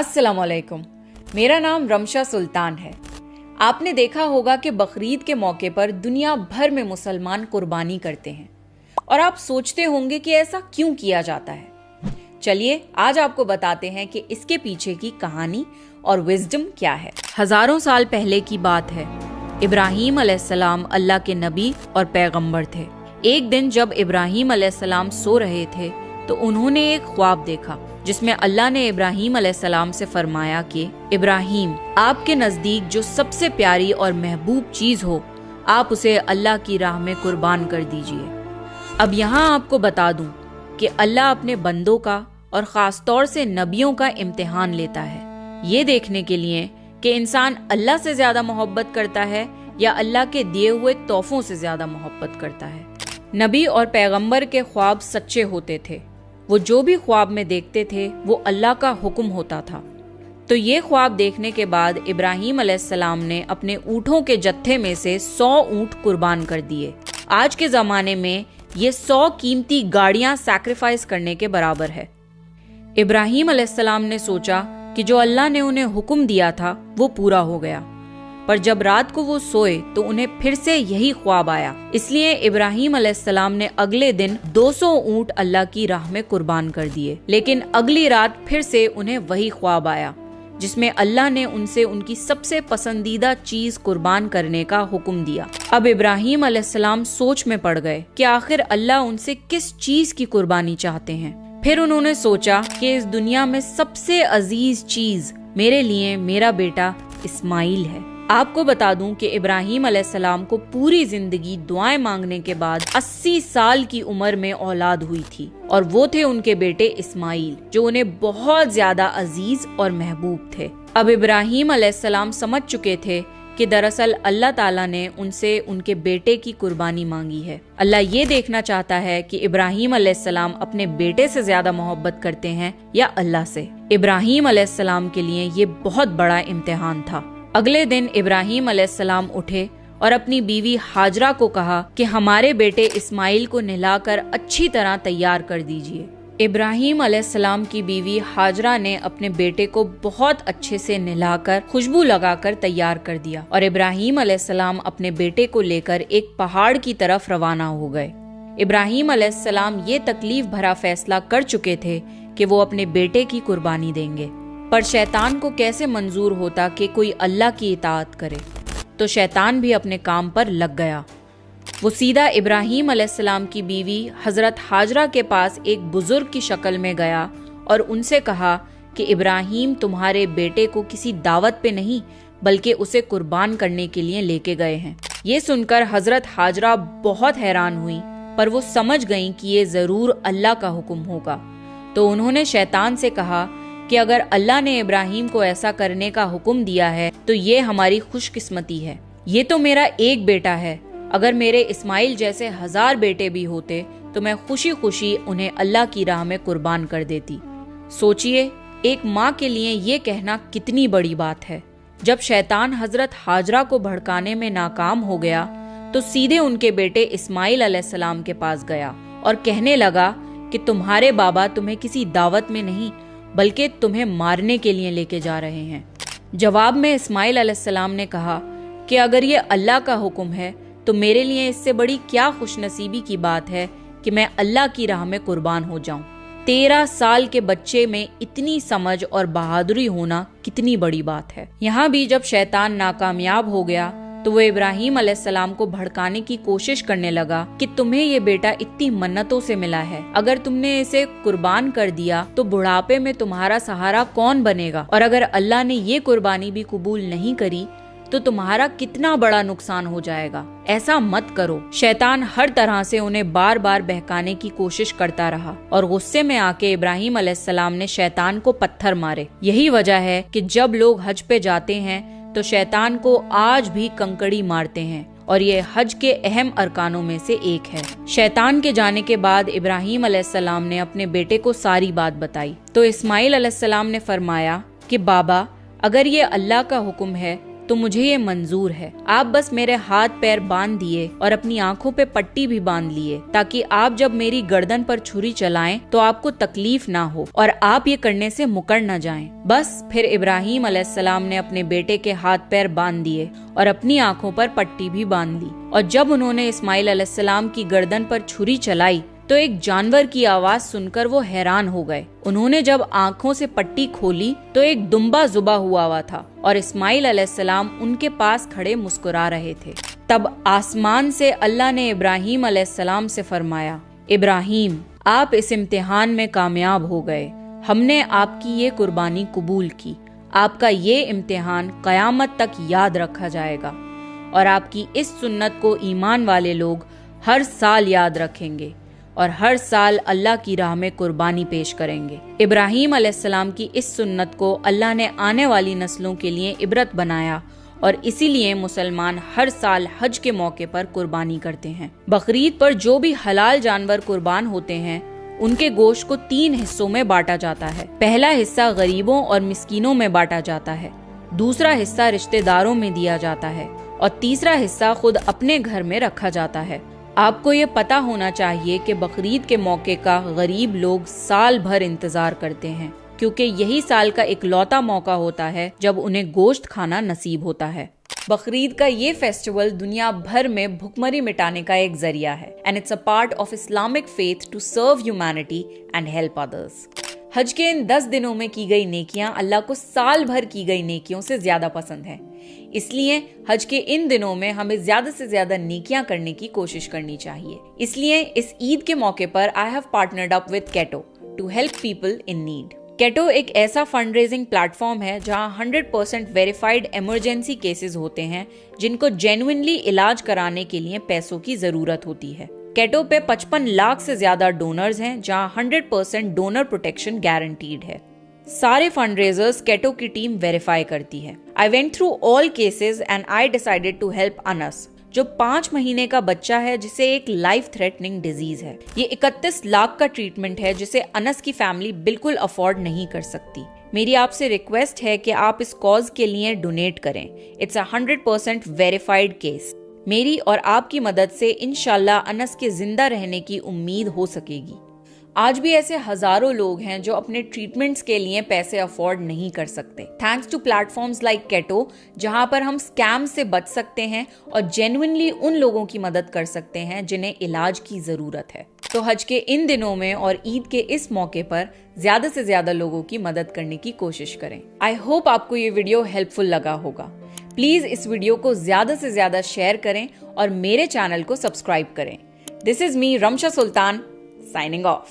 अस्सलाम वालेकुम। मेरा नाम रमशा सुल्तान है। आपने देखा होगा कि बकरीद के मौके पर दुनिया भर में मुसलमान कुर्बानी करते हैं और आप सोचते होंगे कि ऐसा क्यों किया जाता है। चलिए आज आपको बताते हैं कि इसके पीछे की कहानी और विजडम क्या है। हजारों साल पहले की बात है। इब्राहीम अलैहिस्सलाम अल्लाह के नबी और पैगंबर थे। एक दिन जब इब्राहीम अलैहिस्सलाम सो रहे थे तो उन्होंने एक ख्वाब देखा जिसमें अल्लाह ने इब्राहीम अलैहिस्सलाम से फरमाया कि इब्राहीम, आपके नजदीक जो सबसे प्यारी और महबूब चीज हो आप उसे अल्लाह की राह में कुर्बान कर दीजिए। अब यहाँ आपको बता दूं कि अल्लाह अपने बंदों का और खास तौर से नबियों का इम्तिहान लेता है, ये देखने के लिए कि इंसान अल्लाह से ज्यादा मोहब्बत करता है या अल्लाह के दिए हुए तोहफों से ज्यादा मोहब्बत करता है। नबी और पैगंबर के ख्वाब सच्चे होते थे। वो जो भी ख्वाब में देखते थे वो अल्लाह का हुक्म होता था। तो ये ख्वाब देखने के बाद इब्राहीम अलैहिस्सलाम ने अपने ऊँटों के जत्थे में से 100 ऊँट कुर्बान कर दिए। आज के ज़माने में ये 100 कीमती गाड़ियाँ सैक्रिफाइस करने के बराबर है। इब्राहीम अलैहिस्सलाम ने सोचा कि जो अल्लाह ने उन्हें हुक्म दिया था वो पूरा हो गया, पर जब रात को वो सोए तो उन्हें फिर से यही ख्वाब आया। इसलिए इब्राहीम अलैहिस्सलाम ने अगले दिन 200 ऊँट अल्लाह की राह में कुर्बान कर दिए। लेकिन अगली रात फिर से उन्हें वही ख्वाब आया जिसमें अल्लाह ने उनसे उनकी सबसे पसंदीदा चीज कुर्बान करने का हुक्म दिया। अब इब्राहीम अलैहिस्सलाम सोच में पड़ गए कि आखिर अल्लाह उनसे किस चीज की कुर्बानी चाहते हैं। फिर उन्होंने सोचा कि इस दुनिया में सबसे अजीज चीज मेरे लिए मेरा बेटा इस्माइल है। आपको बता दूं कि इब्राहीम अलैहिस्सलाम को पूरी जिंदगी दुआएं मांगने के बाद 80 साल की उम्र में औलाद हुई थी और वो थे उनके बेटे इस्माइल, जो उन्हें बहुत ज्यादा अजीज और महबूब थे। अब इब्राहीम अलैहिस्सलाम समझ चुके थे कि दरअसल अल्लाह ताला ने उनसे उनके बेटे की कुर्बानी मांगी है। अल्लाह ये देखना चाहता है कि इब्राहीम अलैहिस्सलाम अपने बेटे से ज्यादा मोहब्बत करते हैं या अल्लाह से। इब्राहीम अलैहिस्सलाम के लिए ये बहुत बड़ा इम्तिहान था। अगले दिन इब्राहीम अलैहिस्सलाम उठे और अपनी बीवी हाजरा को कहा कि हमारे बेटे इस्माइल को नहलाकर अच्छी तरह तैयार कर दीजिए। इब्राहीम अलैहिस्सलाम की बीवी हाजरा ने अपने बेटे को बहुत अच्छे से नहलाकर खुशबू लगाकर तैयार कर दिया और इब्राहीम अलैहिस्सलाम अपने बेटे को लेकर एक पहाड़ की तरफ रवाना हो गए। इब्राहीम अलैहिस्सलाम ये तकलीफ भरा फैसला कर चुके थे कि वो अपने बेटे की कुर्बानी देंगे, पर शैतान को कैसे मंजूर होता कि कोई अल्लाह की इताअत करे। तो शैतान भी अपने काम पर लग गया। वो सीधा इब्राहीम अलैहिस्सलाम की बीवी हजरत हाजरा के पास एक बुजुर्ग की शक्ल में गया और उनसे कहा कि इब्राहीम तुम्हारे बेटे को किसी दावत पे नहीं बल्कि उसे कुर्बान करने के लिए लेके गए हैं। ये सुनकर हजरत हाजरा बहुत हैरान हुई, पर वो समझ गईं कि ये जरूर अल्लाह का हुक्म होगा। तो उन्होंने शैतान से कहा कि अगर अल्लाह ने इब्राहीम को ऐसा करने का हुक्म दिया है तो ये हमारी खुशकिस्मती है। ये तो मेरा एक बेटा है, अगर मेरे इस्माइल जैसे 1000 बेटे भी होते तो मैं खुशी खुशी उन्हें अल्लाह की राह में कुर्बान कर देती। सोचिए, एक माँ के लिए ये कहना कितनी बड़ी बात है। जब शैतान हजरत हाजरा को भड़काने में नाकाम हो गया तो सीधे उनके बेटे इस्माइल अलैहिस्सलाम के पास गया और कहने लगा कि तुम्हारे बाबा तुम्हें किसी दावत में नहीं बल्कि तुम्हें मारने के लिए लेके जा रहे हैं। जवाब में इस्माइल अलैहिस्सलाम ने कहा कि अगर ये अल्लाह का हुक्म है तो मेरे लिए इससे बड़ी क्या खुशनसीबी की बात है कि मैं अल्लाह की राह में कुर्बान हो जाऊं। 13 साल के बच्चे में इतनी समझ और बहादुरी होना कितनी बड़ी बात है। यहाँ भी जब शैतान नाकामयाब हो गया तो वो इब्राहीम अलैहिस्सलाम को भड़काने की कोशिश करने लगा कि तुम्हें ये बेटा इतनी मन्नतों से मिला है, अगर तुमने इसे कुर्बान कर दिया तो बुढ़ापे में तुम्हारा सहारा कौन बनेगा, और अगर अल्लाह ने ये कुर्बानी भी कबूल नहीं करी तो तुम्हारा कितना बड़ा नुकसान हो जाएगा। ऐसा मत करो। शैतान हर तरह से उन्हें बार बार बहकाने की कोशिश करता रहा और गुस्से में आके इब्राहीम अलैहिस्सलाम ने शैतान को पत्थर मारे। यही वजह है कि जब लोग हज पे जाते हैं तो शैतान को आज भी कंकड़ी मारते हैं और ये हज के अहम अरकानों में से एक है। शैतान के जाने के बाद इब्राहीम अलैहिस्सलाम ने अपने बेटे को सारी बात बताई तो इस्माइल अलैहिस्सलाम ने फरमाया कि बाबा, अगर ये अल्लाह का हुक्म है तो मुझे ये मंजूर है। आप बस मेरे हाथ पैर बांध दिए और अपनी आंखों पे पट्टी भी बांध लिए, ताकि आप जब मेरी गर्दन पर छुरी चलाएं तो आपको तकलीफ ना हो और आप ये करने से मुकर न जाएं। बस फिर इब्राहीम अलैहिस्सलाम ने अपने बेटे के हाथ पैर बांध दिए और अपनी आंखों पर पट्टी भी बांध ली। और जब उन्होंने इस्माइल अलैहिस्सलाम की गर्दन पर छुरी चलाई तो एक जानवर की आवाज सुनकर वो हैरान हो गए। उन्होंने जब आंखों से पट्टी खोली तो एक दुम्बा जुबा हुआ था और इस्माइल अलैहिस्सलाम उनके पास खड़े मुस्कुरा रहे थे। तब आसमान से अल्लाह ने इब्राहीम अलैहिस्सलाम से फरमाया, इब्राहीम, आप इस इम्तिहान में कामयाब हो गए। हमने आपकी ये कुर्बानी कबूल की। आपका ये इम्तिहान कयामत तक याद रखा जाएगा और आपकी इस सुन्नत को ईमान वाले लोग हर साल याद रखेंगे और हर साल अल्लाह की राह में कुर्बानी पेश करेंगे। इब्राहीम अलैहिस्सलाम की इस सुन्नत को अल्लाह ने आने वाली नस्लों के लिए इबरत बनाया और इसीलिए मुसलमान हर साल हज के मौके पर कुर्बानी करते हैं। बकरीद पर जो भी हलाल जानवर कुर्बान होते हैं उनके गोश्त को 3 हिस्सों में बांटा जाता है। पहला हिस्सा गरीबों और मिस्कीनों में बांटा जाता है, दूसरा हिस्सा रिश्तेदारों में दिया जाता है और तीसरा हिस्सा खुद अपने घर में रखा जाता है। आपको ये पता होना चाहिए कि बकरीद के मौके का गरीब लोग साल भर इंतजार करते हैं, क्योंकि यही साल का इकलौता मौका होता है जब उन्हें गोश्त खाना नसीब होता है। बकरीद का ये फेस्टिवल दुनिया भर में भुखमरी मिटाने का एक जरिया है and it's a part of Islamic faith to serve humanity and help others. हज के इन 10 दिनों में की गई नेकियां अल्लाह को साल भर की गई नेकियों से ज्यादा पसंद हैं। इसलिए हज के इन दिनों में हमें ज्यादा से ज्यादा नेकियां करने की कोशिश करनी चाहिए। इसलिए इस ईद के मौके पर I have partnered up with Ketto to help people in need. Ketto एक ऐसा फंड रेजिंग प्लेटफॉर्म है जहां 100% वेरीफाइड इमरजेंसी केसेस होते हैं जिनको जेन्युइनली इलाज कराने के लिए पैसों की जरूरत होती है। केटो पे 55 लाख से ज्यादा डोनर्स हैं जहां 100% डोनर प्रोटेक्शन गारंटीड है। सारे फंड रेजर्स केटो की टीम वेरीफाई करती है। I went through all cases and I decided to help Anas, जो 5 महीने का बच्चा है जिसे एक लाइफ थ्रेटनिंग डिजीज है। ये 31 लाख का ट्रीटमेंट है जिसे अनस की फैमिली बिल्कुल अफोर्ड नहीं कर सकती। मेरी आपसे रिक्वेस्ट है कि आप इस कॉज के लिए डोनेट करें। It's a 100% verified case. मेरी और आपकी मदद से इंशाल्लाह अनस के जिंदा रहने की उम्मीद हो सकेगी। आज भी ऐसे हजारों लोग हैं जो अपने ट्रीटमेंट्स के लिए पैसे अफोर्ड नहीं कर सकते। Thanks to platforms like Ketto, जहां पर हम स्कैम से बच सकते हैं और जेन्युइनली उन लोगों की मदद कर सकते हैं जिन्हें इलाज की जरूरत है। तो हज के इन दिनों में और ईद के इस मौके पर ज्यादा से ज्यादा लोगों की मदद करने की कोशिश करें। आई होप आपको ये वीडियो हेल्पफुल लगा होगा। प्लीज इस वीडियो को ज्यादा से ज्यादा शेयर करें और मेरे चैनल को सब्सक्राइब करें। This is me Ramsha Sultan, signing off.